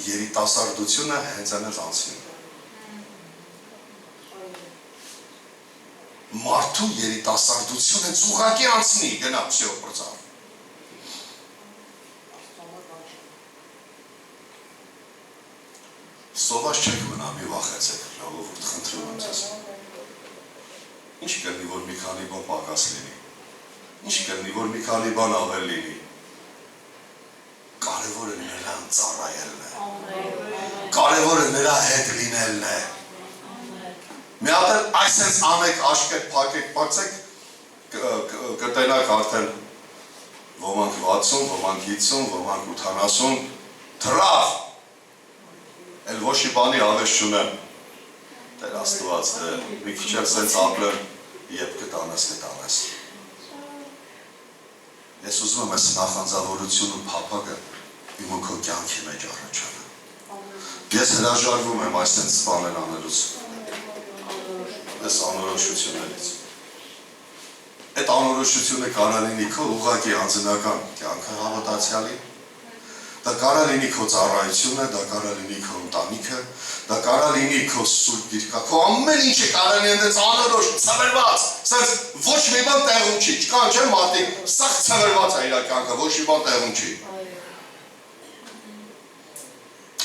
երիտասարդությունը հենց այնպես անցնի։ Մարդու երիտասարդությունը հենց ուղղակի անցնի, գնա, всё, բրծավ։ Սովաս չեք մնա, մի վախեցեք, ժողովուրդ, խնդրում եմ ձեզ։ Ինչ կլինի, որ մի քանի բան պակաս լինի։ Ինչ կլինի, որ մի քանի բան ավել լինի։ Կարևորը նրան ծառայելն է։ Կարևորը նրա հետ լինելն է։ Մի հատ էլ այսպես անեք, աշկեք, փակեք, բացեք, կտենակ արդեն ոմանք 60, ոմանք 50, ոմանք 80, թրավ։ Էլ ոչ մի բանի ավեշ չունեմ, Տեր Աստված, մի քիչ էլ սենց ապրեմ, երբ կտանես։ Ես ուզում եմ այս նախանձավորություն ու փափագը իմ ու քո կյանքի մեջ առաջանա։ Ես հրաժարվում եմ այս սենց բաներ անելուց, այս անորոշություններից։ Այդ անորոշությունը կարող լինի քո ուղղակի անձնական կյանքը հավատացյալի, Դա կարա լինի քո ծառայությունը, դա կարա լինի քո ընտանիքը, դա կարա լինի քո սուրբ գիրքը, քո ամեն ինչը կարա լինի այնպես անորոշ, ցավերված, սենց ոչ մի բան տեղում չի, չկան չէ մարդիկ, սաղ ցավերված է իր կյանքը, ոչ մի բան տեղում չի։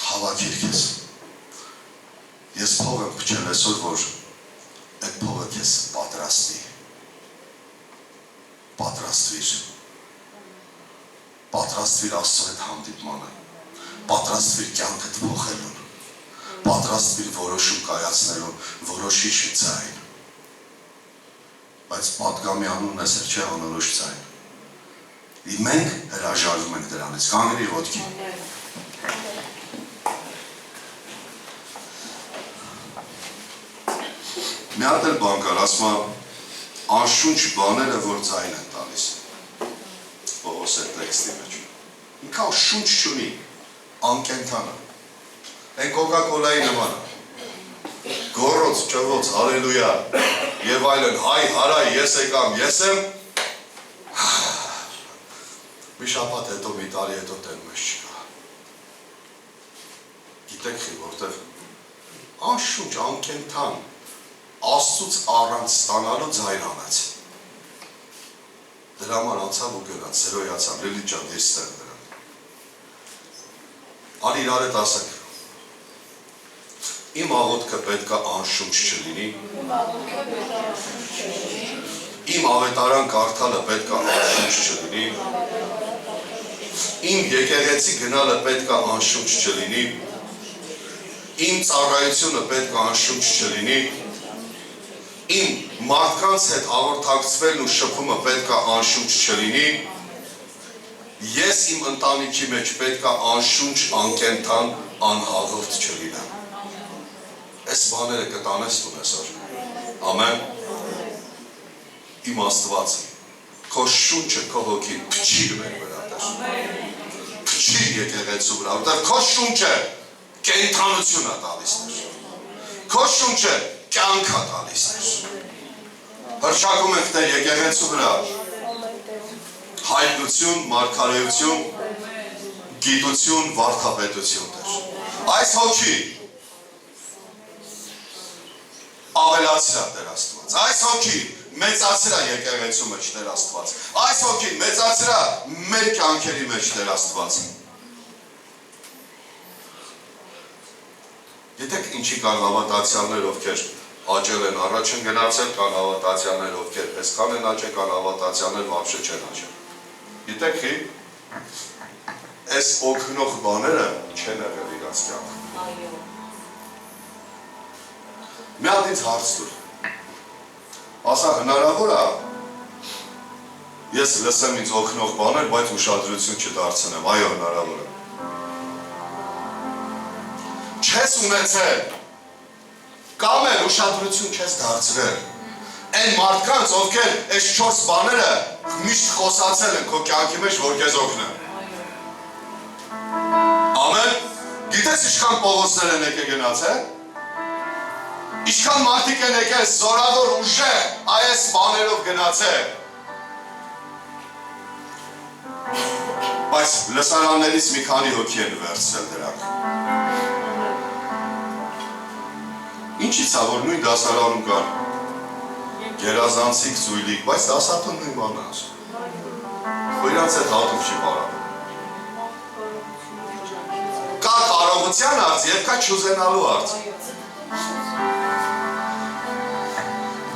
Հավաքիր քեզ։ Ես փող եմ փչել այսօր, որ այդ փողը քեզ պատրաստի։ Պատրաստվիր։ Պատրաստվիր Աստծո հետ հանդիպմանը, պատրաստվիր կյանքդ փոխելուն, պատրաստվիր որոշում կայացնելուն, որոշիչ ձայն, բայց պատգամի անունն ես չէ անորոշ ձայն։ Մենք հրաժարվում ենք դրանից, կանգնիր ոտքի։ Մի հատ էլ բան կար, ասում եմ, անշունչ բաները, որ ձայն են տալիս։ Պողոս է տեքստի մեջ։ Ինքան շունչ չունի, անկենթանը։ Են կոկա-կոլայի նման։ Գոռոց, ճղոց, հալելույա, եւ այլն, հայ, հարայ, ես եկամ, ես եմ։ Մի շաբաթ հետո, մի տարի հետո տենում ես չկա։ Գիտեք խի, որտև անշունչ, անկենթան, Աստծուց առանց ստանալու ձայն անեց։ Դրա համար անցավ ու գնաց, զրոյացավ, լիլի ջան, ես ստեղ դրան։ Ան իրար հետ ասեք, իմ աղոտքը պետք է անշունչ չլինի, իմ ավետարան կարդալը պետք է անշունչ չլինի, իմ եկեղեցի գնալը պետք է անշունչ չլինի, իմ ծառայությունը պետք է անշունչ չլինի, իմ մարդկանց հետ հաղորդակցվելն ու շփումը պետք է անշունչ չլինի, ես իմ ընտանիքի մեջ պետք է անշունչ, անկենթան, անհաղորդ չլինեմ։ Այս բաները կտանես տուն այսօր։ Ամեն։ Իմ Աստվածը, քո շունչը, քո հոգին փչիր մեր վրա Տեր։ Փչիր եկեղեցու վրա, որտեղ քո շունչը կենդանություն է տալիս Տեր։ Քո շունչը կյանք է տալիս Տեր։ Հռչակում ենք Տեր եկեղեցու վրա հայտնություն, մարգարեություն, գիտություն, վարդապետություն Տեր։ Այս հոգի ավելացրա Տեր Աստված։ Այս հոգի մեծացրա եկեղեցու մեջ Տեր Աստված։ Այս հոգի մեծացրա մեր կյանքերի մեջ Տեր Աստված։ Գիտեք ինչի կան հավատացյալներ, ովքեր աճել են առաջ են գնացել, կան հավատացյալներ, ովքեր այսքան են աճել, կան հավատացյալներ, вообще չեն աճել։ Գիտեք խի, այս օգնող բաները չեն եղել իրաց կյանքում։ Մի հատ ինձ հարց տուր։ Ասա հնարավոր է ես լսեմ ինձ օգնող բաներ, բայց ուշադրություն չդարձնեմ, այո հնարավոր է։ Չես ունեցել, կամ էլ ուշադրություն չես դարձրել, այն մարդկանց, ովքեր այս 4 բաները միշտ խոսացել են քո կյանքի մեջ, որ քեզ օգնեն։ Ամեն, գիտես ինչքան Պողոսներ են եկել գնացել։ Ինչքան մարդիկ են եկել զորավոր ուժեղ այս բաներով գնացել։ Բայց լսարաններից մի քանի հոգի են վերցրել դրանք։ Ինչի՞ց է, որ նույն դասարանում կար գերազանցիկ, զույլիկ, բայց դասատուն նույն բանն է ասում։ Որ իրանց հետ հատուկ չի պարապում։ Կա կարողության հարց և կա չուզենալու հարց։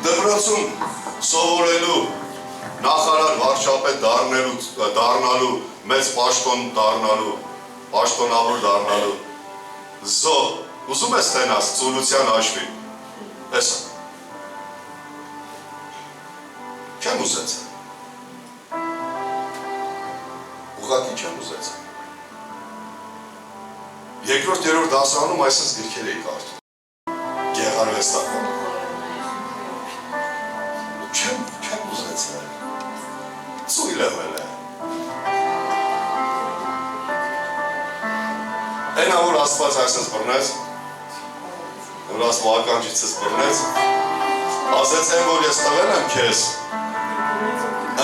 Դպրոցում սովորելու, նախարար, վարչապետ դառնալու, մեծ պաշտոն դառնալու, պաշտոնավոր դառնալու, զոհ, ուզում ես տենաս ծուլության հաշվի, ես չեմ ուզեցել, ուղղակի չեմ ուզեցել, երկրորդ երրորդ դասարանում այսպես գրքեր էի կարդում, գեղարվեստական, չեմ ուզեցել, ծույլ եղել է, այնա որ Աստված այսպես բռնեց, որ ասում ականջիցս բռնեց, ասեց են, որ ես տվել եմ քեզ,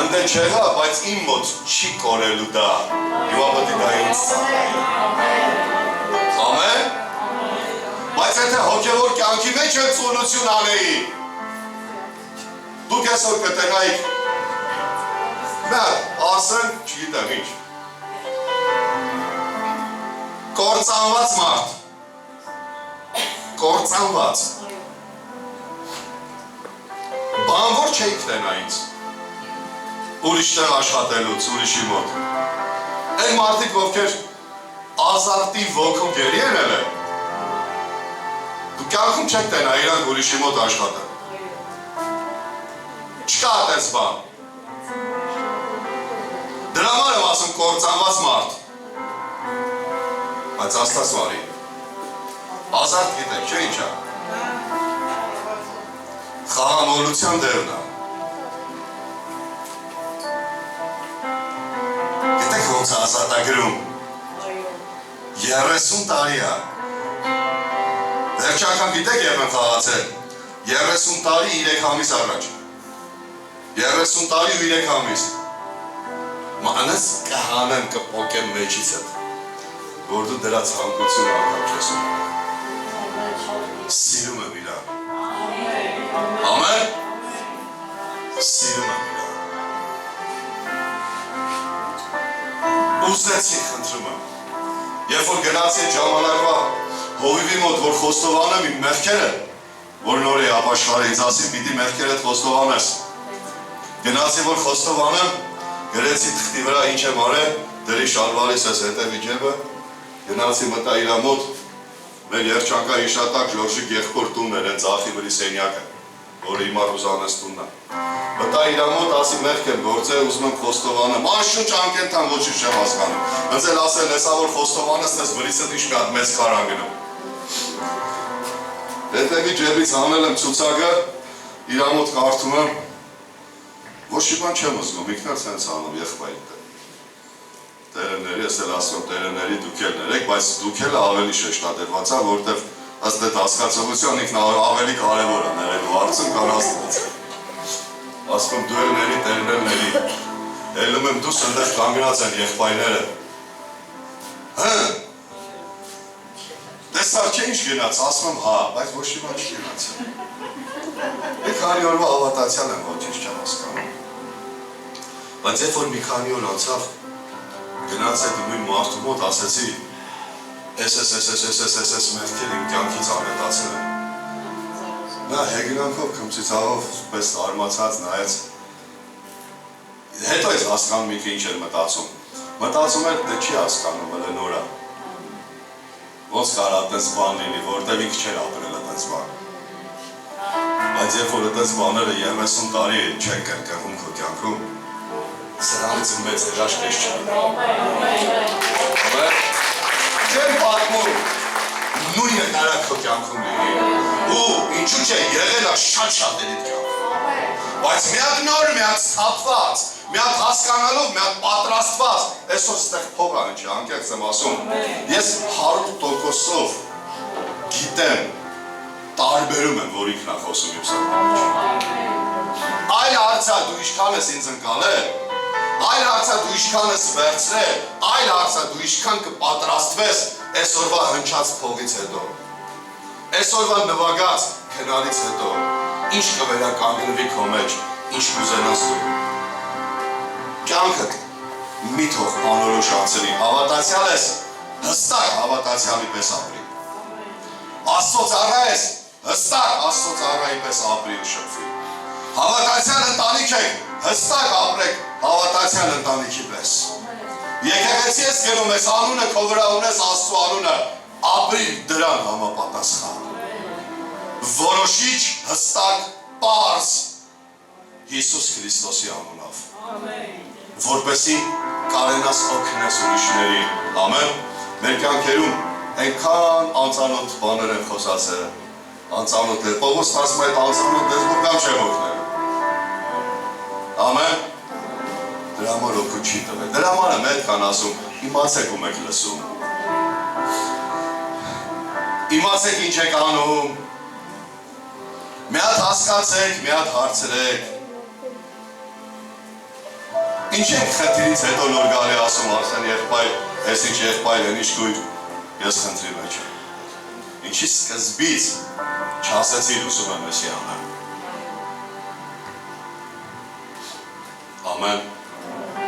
Ընդ չեղա, բայց իմ մոտ չի կորելու դա։ Հիմա պետք է դա ինձ սարի։ Ամեն։ Բայց եթե հոգևոր կյանքի մեջ էլ ծունություն անեի, դուք այսօր կտենայիք, ասեն, չգիտեմ ինչ, կործանված մարդ, կործանված, բանվոր չէիք տենա ինձ, ուրիշ տեղ աշխատելուց, ուրիշի մոտ, այն մարդիկ, ովքեր ազարտի ոգում գերի են էլ է, դու կյանքում չեք տենա իրանք ուրիշի մոտ աշխատել, չկա այդպես բան, դրա համար եմ ասում կործանված մարդ, բայց Աստված վարի, ազարտ գիտեք, չէ ինչա, խաղամոլության դերն է, գիտեք ոնց է ազատագրում, 30 տարի է, վերջական գիտեք երբ եմ խաղացել, 30 տարի 3 ամիս առաջ, 30 տարի ու 3 ամիս, մանս կհանեմ կպոկեմ մեջից հետ, որ դու դրա ցանկություն անգամ չես ունում, սիրում եմ իրան, ամեն, սիրում եմ իրան, ուզեցի խնդրում եմ, երբ որ գնացի այդ ժամանակվա հովիվի մոտ, որ խոստովանեմ իմ մեղքերը, որ նոր է ապաշխարը ինձ ասի, պիտի մեղքերդ խոստովանես, գնացի որ խոստովանեմ, գրեցի թղթի վրա ինչ եմ արել, դրի շալվարիս ես հետևի ջեբը, գնացի մտա իրա մոտ, մեր երջանկա հիշատակ Ժորժիկ եղբոր տունն էր, հենց ախի վրի սենյակը, որը հիմա Ռուզանես տունն է, մտա իրա մոտ, ասի մեղք եմ գործել, ուզում եմ խոստովանեմ, անշունչ անկենթան ոչինչ չեմ հասկանում, հենց էլ ասել հեսա որ խոստովանես, տես վրիսդ ինչ մի հատ մեծ քար անգնում, հետևի ջեբից հանել եմ ցուցակը, իրա մոտ կարդում եմ, ոչ մի բան չեմ զգում, ինքնալ սենց անում եղբայրին տեղ, տերևների, ես էլ ասում տերևների դուք էլ ներեք, բայց դուք էլ ավելի շեշտադրված է, որտև ըստ այդ հասկացողության ինքն ավելի կարևոր է ներելու հարցում կան Աստված, ասում եմ դու էլ ների, տերևներ ների, ելում եմ դուս ընդեղ կանգնած են եղբայրները, տեսար չէ ինչ գնաց, ասում եմ հա, բայց ոչ մի բան չգնաց, մի քանի օրվա հավատացյալ եմ ոչինչ չեմ հասկանում, բայց երբ որ մի քանի օր անցավ, գնաց այդ նույն մարդու մոտ ասեցի, էս մեղքեր իմ կյանքից անհետացել են, նա հեգրանքով քմծիծաղով պես արմացած նայեց, հետո ես հասկանում ինքը ինչ էր մտածում էր դե չի հասկանում, վլը նորա, ոնց կարա այդպես բան լինի, որտև ինքը չէր ապրել այդպես բան, բայց երբ որ այդպես բաները 30 տարի չեն կրկնվում քո կյանքում, սրանից մեծ հրաշք ես չլինի, չեմ պատմում, նույնը կարա քո կյանքում լինի, ու ինչու չէ եղել է շատ երիտ կյանքում, բայց մի հատ նոր, մի հատ սթափված, մի հատ հասկանալով, մի հատ պատրաստված, այսօր ստեղ փող անջի, անկեղծ եմ ասում, ես 100%-ով գիտեմ, տարբերում եմ, որ ինքն է խոսում իմ սրտանմեջ, այլ հարցա դու իշքան ես ինձ ընկալել, այլ հարցա դու իշքան ես վերցրել, այլ հարցա դու իշքան կպատրաստվես այսօրվա հնչած փողից հետո, այսօրվա նվագած քնարից հետո, ինչ կվերականգնվի քո մեջ, ինչ կուզենաս դու, կյանքդ մի թող անորոշ անցնի, հավատացյալ ես, հստակ հավատացյալի պես ապրի, Աստծո ծառա ես, հստակ Աստծո ծառայի պես ապրի ու շփվի, հավատացյալ ընտանիք եք, հստակ ապրեք հավատացյալ ընտանիքի պես, եկեղեցի ես գնում ես անունը քո վրա ունես Աստծո անունը, ապրի դրան համապատասխան, որոշիչ, հստակ, պարզ Հիսուս Քրիստոսի անունով, որպեսզի կարենաս օգնես ուրիշների, ամեն, մեր կյանքերում այնքան անծանոթ բաներ են խոսացել, անծանոթ է, Պողոս ասում է այդ անծանոթ դեսմով կամ չեմ օգնել, ամեն, դրա համար օգուտ չի տվել, դրա համար եմ այդքան ասում, իմացեք ում եք լսում, իմացեք ինչ եք անում, մի հատ հասկացեք, մի հատ հարցրեք, Ինչ ենք խնդիրից հետո նոր գալի ասում արդեն եղբայր, ես ինչ եղբայր են, ինչ գույր, ես խնդրի մեջ եմ։ Ինչի սկզբից չասեցիր ուզում եմ եսի անեմ։ Ամեն։